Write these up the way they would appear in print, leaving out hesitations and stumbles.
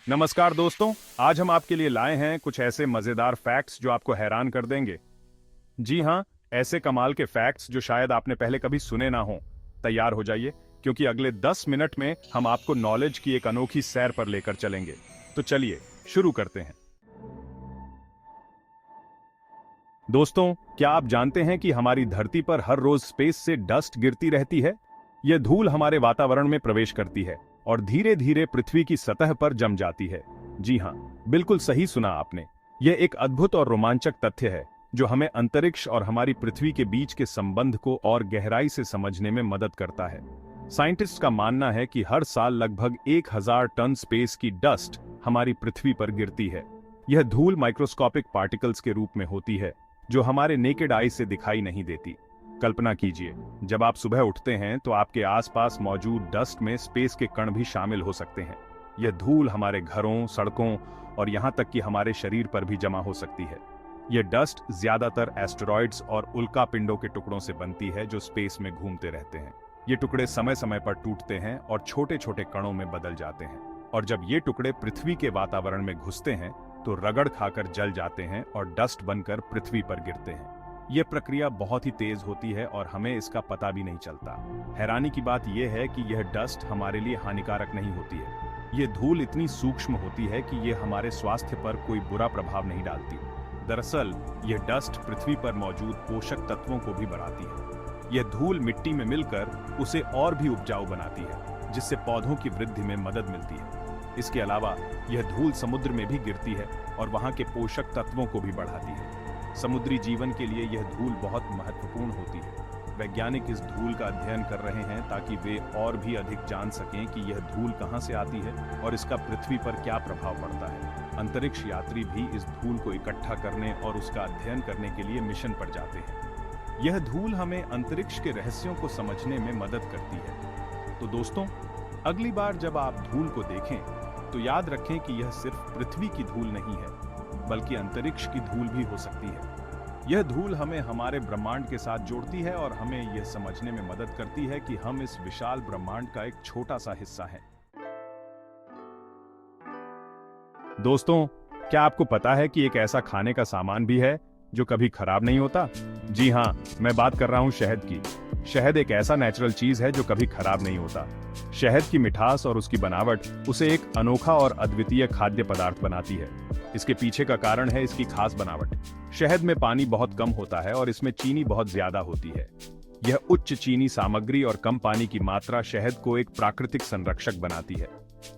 नमस्कार दोस्तों। आज हम आपके लिए लाए हैं कुछ ऐसे मजेदार फैक्ट्स जो आपको हैरान कर देंगे। जी हाँ, ऐसे कमाल के फैक्ट्स जो शायद आपने पहले कभी सुने ना हो। तैयार हो जाइए, क्योंकि अगले 10 मिनट में हम आपको नॉलेज की एक अनोखी सैर पर लेकर चलेंगे। तो चलिए शुरू करते हैं। दोस्तों, क्या आप जानते हैं कि हमारी धरती पर हर रोज स्पेस से डस्ट गिरती रहती है? यह धूल हमारे वातावरण में प्रवेश करती है और धीरे धीरे पृथ्वी की सतह पर जम जाती है। जी हाँ, बिल्कुल सही सुना आपने। यह एक अद्भुत और रोमांचक तथ्य है जो हमें अंतरिक्ष और हमारी पृथ्वी के बीच के संबंध को और गहराई से समझने में मदद करता है। साइंटिस्ट का मानना है कि हर साल लगभग 1000 टन स्पेस की डस्ट हमारी पृथ्वी पर गिरती है। यह धूल माइक्रोस्कोपिक पार्टिकल्स के रूप में होती है जो हमारे नेकेड आई से दिखाई नहीं देती। कल्पना कीजिए, जब आप सुबह उठते हैं तो आपके आसपास मौजूद डस्ट में स्पेस के कण भी शामिल हो सकते हैं। यह धूल हमारे घरों, सड़कों और यहां तक कि हमारे शरीर पर भी जमा हो सकती है। यह डस्ट ज्यादातर एस्टेरॉइड्स और उल्का पिंडों के टुकड़ों से बनती है जो स्पेस में घूमते रहते हैं। ये टुकड़े समय समय पर टूटते हैं और छोटे छोटे कणों में बदल जाते हैं, और जब ये टुकड़े पृथ्वी के वातावरण में घुसते हैं तो रगड़ खाकर जल जाते हैं और डस्ट बनकर पृथ्वी पर गिरते हैं। यह प्रक्रिया बहुत ही तेज होती है और हमें इसका पता भी नहीं चलता। हैरानी की बात यह है कि यह डस्ट हमारे लिए हानिकारक नहीं होती है। यह धूल इतनी सूक्ष्म होती है कि यह हमारे स्वास्थ्य पर कोई बुरा प्रभाव नहीं डालती। दरअसल यह डस्ट पृथ्वी पर मौजूद पोषक तत्वों को भी बढ़ाती है। यह धूल मिट्टी में मिलकर उसे और भी उपजाऊ बनाती है, जिससे पौधों की वृद्धि में मदद मिलती है। इसके अलावा यह धूल समुद्र में भी गिरती है और वहां के पोषक तत्वों को भी बढ़ाती है। समुद्री जीवन के लिए यह धूल बहुत महत्वपूर्ण होती है। वैज्ञानिक इस धूल का अध्ययन कर रहे हैं ताकि वे और भी अधिक जान सकें कि यह धूल कहां से आती है और इसका पृथ्वी पर क्या प्रभाव पड़ता है। अंतरिक्ष यात्री भी इस धूल को इकट्ठा करने और उसका अध्ययन करने के लिए मिशन पर जाते हैं। यह धूल हमें अंतरिक्ष के रहस्यों को समझने में मदद करती है। तो दोस्तों, अगली बार जब आप धूल को देखें तो याद रखें कि यह सिर्फ पृथ्वी की धूल नहीं है, बल्कि अंतरिक्ष की धूल भी हो सकती है। यह धूल हमें हमारे ब्रह्मांड के साथ जोड़ती है और हमें यह समझने में मदद करती है कि हम इस विशाल ब्रह्मांड का एक छोटा सा हिस्सा हैं। दोस्तों, क्या आपको पता है कि एक ऐसा खाने का सामान भी है जो कभी खराब नहीं होता? जी हाँ, मैं बात कर रहा हूँ शहद की। शहद एक ऐसा नेचुरल चीज है जो कभी खराब नहीं होता। शहद की मिठास और उसकी बनावट उसे एक अनोखा और अद्वितीय खाद्य पदार्थ बनाती है। इसके पीछे का कारण है इसकी खास बनावट। शहद में पानी बहुत कम होता है और इसमें चीनी बहुत ज्यादा होती है। यह उच्च चीनी सामग्री और कम पानी की मात्रा शहद को एक प्राकृतिक संरक्षक बनाती है।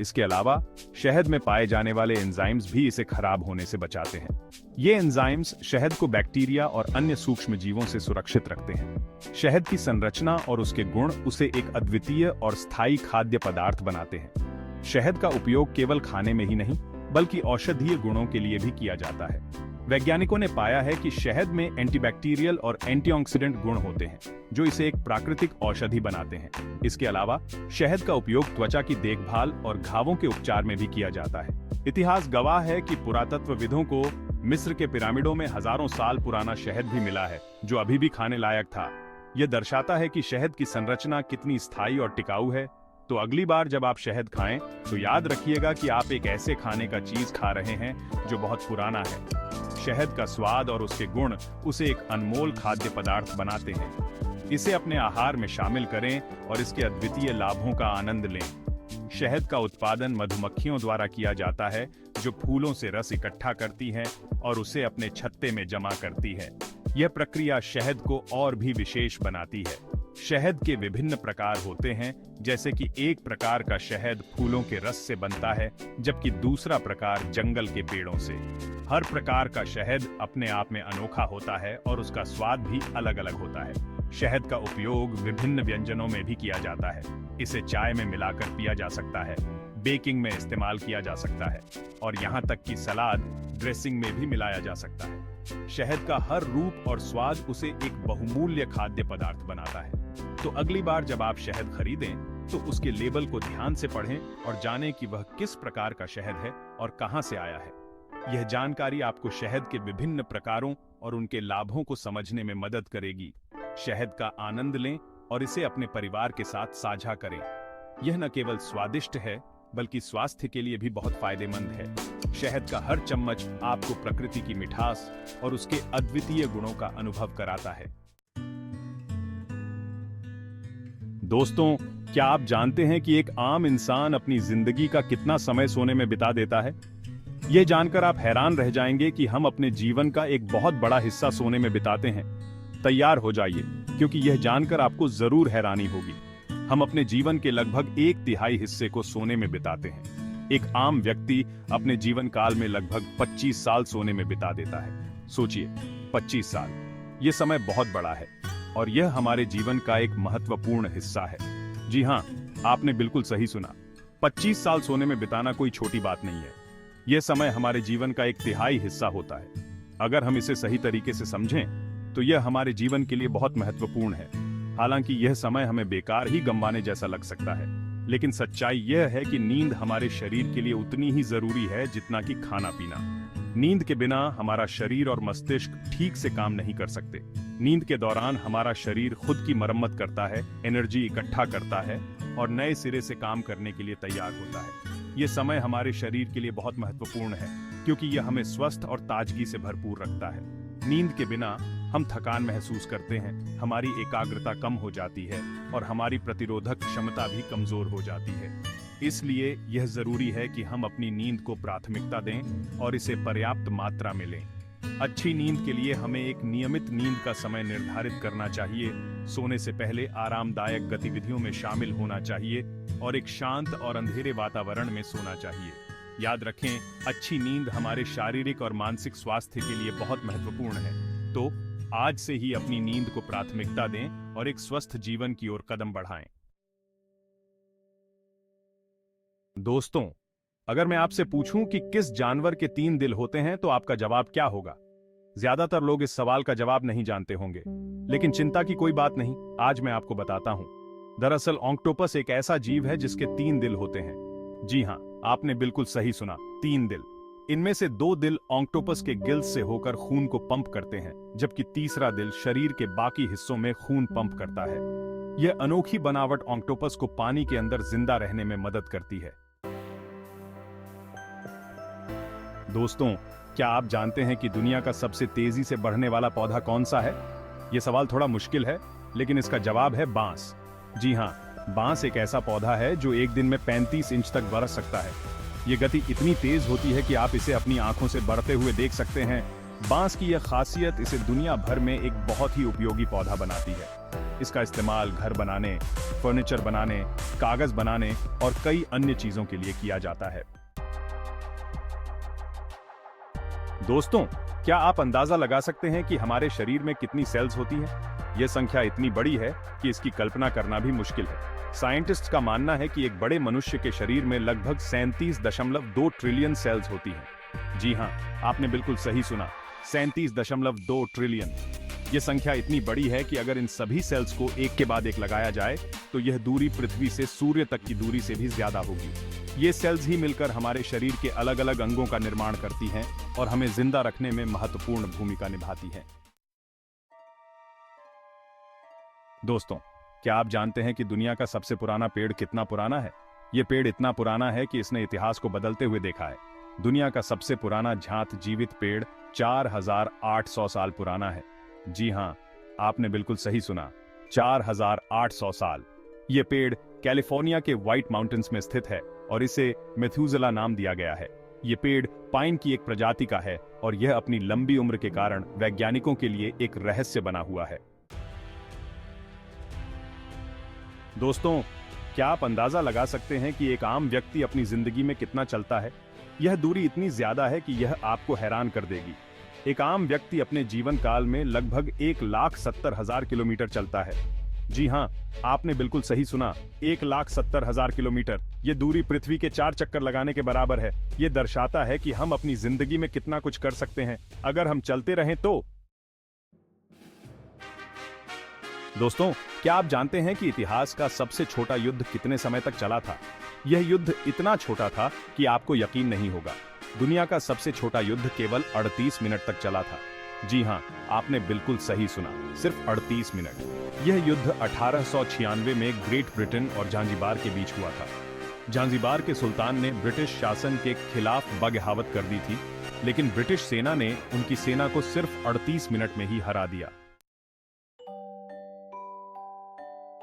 इसके अलावा शहद में पाए जाने वाले एंजाइम्स भी इसे खराब होने से बचाते हैं। ये एंजाइम्स शहद को बैक्टीरिया और अन्य सूक्ष्म जीवों से सुरक्षित रखते हैं। शहद की संरचना और उसके गुण उसे एक अद्वितीय और स्थायी खाद्य पदार्थ बनाते हैं। शहद का उपयोग केवल खाने में ही नहीं, बल्कि औषधीय गुणों के लिए भी किया जाता है। वैज्ञानिकों ने पाया है कि शहद में एंटीबैक्टीरियल और एंटीऑक्सीडेंट गुण होते हैं, जो इसे एक प्राकृतिक औषधि बनाते हैं। इसके अलावा शहद का उपयोग त्वचा की देखभाल और घावों के उपचार में भी किया जाता है। इतिहास गवाह है कि पुरातत्वविदों को मिस्र के पिरामिडों में हजारों साल पुराना शहद भी मिला है, जो अभी भी खाने लायक था। यह दर्शाता है कि शहद की संरचना कितनी स्थायी और टिकाऊ है। तो अगली बार जब आप शहद खाएं तो याद रखिएगा कि आप एक ऐसे खाने का चीज खा रहे हैं जो बहुत पुराना है। शहद का स्वाद और उसके गुण उसे एक अनमोल खाद्य पदार्थ बनाते हैं। इसे अपने आहार में शामिल करें और इसके अद्वितीय लाभों का आनंद लें। शहद का उत्पादन मधुमक्खियों द्वारा किया जाता है, जो फूलों से रस इकट्ठा करती हैं और उसे अपने छत्ते में जमा करती है। यह प्रक्रिया शहद को और भी विशेष बनाती है। शहद के विभिन्न प्रकार होते हैं, जैसे कि एक प्रकार का शहद फूलों के रस से बनता है, जबकि दूसरा प्रकार जंगल के पेड़ों से। हर प्रकार का शहद अपने आप में अनोखा होता है और उसका स्वाद भी अलग अलग होता है। शहद का उपयोग विभिन्न व्यंजनों में भी किया जाता है। इसे चाय में मिलाकर पिया जा सकता है, बेकिंग में इस्तेमाल किया जा सकता है और यहाँ तक कि सलाद ड्रेसिंग में भी मिलाया जा सकता है। शहद का हर रूप और स्वाद उसे एक बहुमूल्य खाद्य पदार्थ बनाता है। तो अगली बार जब आप शहद खरीदें तो उसके लेबल को ध्यान से पढ़ें और जानें कि वह किस प्रकार का शहद है और कहां से आया है। यह जानकारी आपको शहद के विभिन्न प्रकारों और उनके लाभों को समझने में मदद करेगी। शहद का आनंद लें और इसे अपने परिवार के साथ साझा करें। यह न केवल स्वादिष्ट है, बल्कि स्वास्थ्य के लिए भी बहुत फायदेमंद है। शहद का हर चम्मच आपको प्रकृति की मिठास और उसके अद्वितीय गुणों का अनुभव कराता है। दोस्तों, क्या आप जानते हैं कि एक आम इंसान अपनी जिंदगी का कितना समय सोने में बिता देता है? यह जानकर आप हैरान रह जाएंगे कि हम अपने जीवन का एक बहुत बड़ा हिस्सा सोने में बिताते हैं। तैयार हो जाइए, क्योंकि यह जानकर आपको जरूर हैरानी होगी। हम अपने जीवन के लगभग 1/3 हिस्से को सोने में बिताते हैं। एक आम व्यक्ति अपने जीवन काल में लगभग 25 साल सोने में बिता देता है। सोचिए, 25 साल, यह समय बहुत बड़ा है और यह हमारे जीवन का एक महत्वपूर्ण हिस्सा है। जी हाँ, आपने बिल्कुल सही सुना। 25 साल सोने में बिताना कोई छोटी बात नहीं है। यह समय हमारे जीवन का 1/3 हिस्सा होता है। अगर हम इसे सही तरीके से समझें तो यह हमारे जीवन के लिए बहुत महत्वपूर्ण है। हालांकि यह समय हमें बेकार ही गंवाने जैसा लग सकता है, लेकिन सच्चाई यह है कि नींद हमारे शरीर के लिए उतनी ही जरूरी है जितना कि खाना पीना। नींद के बिना हमारा शरीर और मस्तिष्क ठीक से काम नहीं कर सकते। नींद के दौरान हमारा शरीर खुद की मरम्मत करता है, एनर्जी इकट्ठा करता है और नए सिरे से काम करने के लिए तैयार होता है। ये समय हमारे शरीर के लिए बहुत महत्वपूर्ण है, क्योंकि यह हमें स्वस्थ और ताजगी से भरपूर रखता है। नींद के बिना हम थकान महसूस करते हैं, हमारी एकाग्रता कम हो जाती है और हमारी प्रतिरोधक क्षमता भी कमजोर हो जाती है। इसलिए यह जरूरी है कि हम अपनी नींद को प्राथमिकता दें और इसे पर्याप्त मात्रा में लें। अच्छी नींद के लिए हमें एक नियमित नींद का समय निर्धारित करना चाहिए। सोने से पहले आरामदायक गतिविधियों में शामिल होना चाहिए और एक शांत और अंधेरे वातावरण में सोना चाहिए। याद रखें, अच्छी नींद हमारे शारीरिक और मानसिक स्वास्थ्य के लिए बहुत महत्वपूर्ण है। तो आज से ही अपनी नींद को प्राथमिकता दें और एक स्वस्थ जीवन की ओर कदम बढ़ाएं। दोस्तों, अगर मैं आपसे पूछूं कि किस जानवर के 3 दिल होते हैं, तो आपका जवाब क्या होगा? ज्यादातर लोग इस सवाल का जवाब नहीं जानते होंगे, लेकिन चिंता की कोई बात नहीं, आज मैं आपको बताता हूं। दरअसल ऑक्टोपस एक ऐसा जीव है जिसके 3 दिल होते हैं। जी हां, आपने बिल्कुल सही सुना, 3 दिल। इनमें से 2 दिल ऑक्टोपस के गिल्स से होकर खून को पंप करते हैं, जबकि तीसरा दिल शरीर के बाकी हिस्सों में खून पंप करता है। यह अनोखी बनावट ऑक्टोपस को पानी के अंदर जिंदा रहने में मदद करती है। दोस्तों, क्या आप जानते हैं कि दुनिया का सबसे तेजी से बढ़ने वाला पौधा कौन सा है? यह सवाल थोड़ा मुश्किल है, लेकिन इसका जवाब है बांस। जी हां, बांस एक ऐसा पौधा है जो एक दिन में 35 इंच तक बरस सकता है। यह गति इतनी तेज होती है कि आप इसे अपनी आंखों से बढ़ते हुए देख सकते हैं। बांस की यह खासियत इसे दुनिया भर में एक बहुत ही उपयोगी पौधा बनाती है। इसका इस्तेमाल घर बनाने, फर्नीचर बनाने, कागज बनाने और कई अन्य चीजों के लिए किया जाता है। दोस्तों, क्या आप अंदाजा लगा सकते हैं कि हमारे शरीर में कितनी सेल्स होती हैं? यह संख्या इतनी बड़ी है कि इसकी कल्पना करना भी मुश्किल है। साइंटिस्ट्स का मानना है कि एक बड़े मनुष्य के शरीर में लगभग 37.2 ट्रिलियन सेल्स होती हैं। जी हां, आपने बिल्कुल सही सुना, 37.2 ट्रिलियन। यह संख्या इतनी बड़ी है कि अगर इन सभी सेल्स को एक के बाद एक लगाया जाए तो यह दूरी पृथ्वी से सूर्य तक की दूरी से भी ज्यादा होगी। ये सेल्स ही मिलकर हमारे शरीर के अलग अलग अंगों का निर्माण करती हैं और हमें जिंदा रखने में महत्वपूर्ण भूमिका निभाती हैं। दोस्तों, क्या आप जानते हैं कि दुनिया का सबसे पुराना पेड़ कितना पुराना है? यह पेड़ इतना पुराना है कि इसने इतिहास को बदलते हुए देखा है। दुनिया का सबसे पुराना ज्ञात जीवित पेड़ 4800 साल पुराना है। जी हां, आपने बिल्कुल सही सुना, 4800 साल। यह पेड़ कैलिफोर्निया के व्हाइट माउंटेन्स में स्थित है और इसे मेथुसेला नाम दिया गया है। यह पेड़ पाइन की एक प्रजाति का है और यह अपनी लंबी उम्र के कारण वैज्ञानिकों के लिए एक रहस्य बना हुआ है। दोस्तों, क्या आप अंदाजा लगा सकते हैं कि एक आम व्यक्ति अपनी जिंदगी में कितना चलता है? यह दूरी इतनी ज्यादा है कि यह आपको हैरान कर देगी। एक आम व्यक्ति अपने जीवन काल में लगभग 1,70,000 किलोमीटर चलता है। जी हां, आपने बिल्कुल सही सुना, 1,70,000 किलोमीटर। यह दूरी पृथ्वी के 4 चक्कर लगाने के बराबर है। यह दर्शाता है कि हम अपनी जिंदगी में कितना कुछ कर सकते हैं अगर हम चलते रहें तो। दोस्तों, क्या आप जानते हैं कि इतिहास का सबसे छोटा युद्ध कितने समय तक चला था? यह युद्ध इतना छोटा था कि आपको यकीन नहीं होगा। दुनिया का सबसे छोटा युद्ध केवल 38 मिनट तक चला था। जी हां, आपने बिल्कुल सही सुना, सिर्फ 38 मिनट। यह युद्ध 1896 में ग्रेट ब्रिटेन और जांजिबार के बीच हुआ था। जांजिबार के सुल्तान ने ब्रिटिश शासन के खिलाफ बगावत कर दी थी, लेकिन ब्रिटिश सेना ने उनकी सेना को सिर्फ 38 मिनट में ही हरा दिया।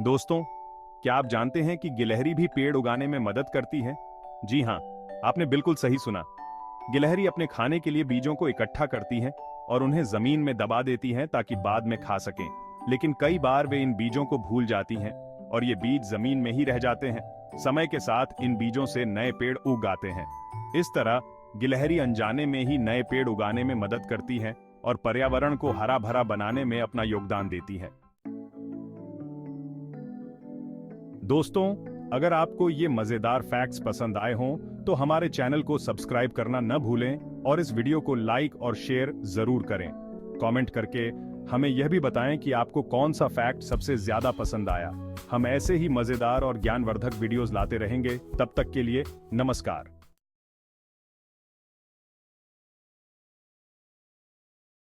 दोस्तों, क्या आप जानते हैं कि गिलहरी भी पेड़ उगाने में मदद करती है? जी हाँ, आपने बिल्कुल सही सुना। गिलहरी अपने खाने के लिए बीजों को इकट्ठा करती है और उन्हें जमीन में दबा देती हैं ताकि बाद में खा सकें। लेकिन कई बार वे इन बीजों को भूल जाती हैं और ये बीज जमीन में ही रह जाते हैं। समय के साथ इन बीजों से नए पेड़ उग आते हैं। इस तरह गिलहरी अनजाने में ही नए पेड़ उगाने में मदद करती है और पर्यावरण को हरा भरा बनाने में अपना योगदान देती है। दोस्तों, अगर आपको ये मजेदार फैक्ट्स पसंद आए हों तो हमारे चैनल को सब्सक्राइब करना न भूलें और इस वीडियो को लाइक और शेयर जरूर करें। कमेंट करके हमें यह भी बताएं कि आपको कौन सा फैक्ट सबसे ज्यादा पसंद आया। हम ऐसे ही मजेदार और ज्ञानवर्धक वीडियोस लाते रहेंगे। तब तक के लिए नमस्कार।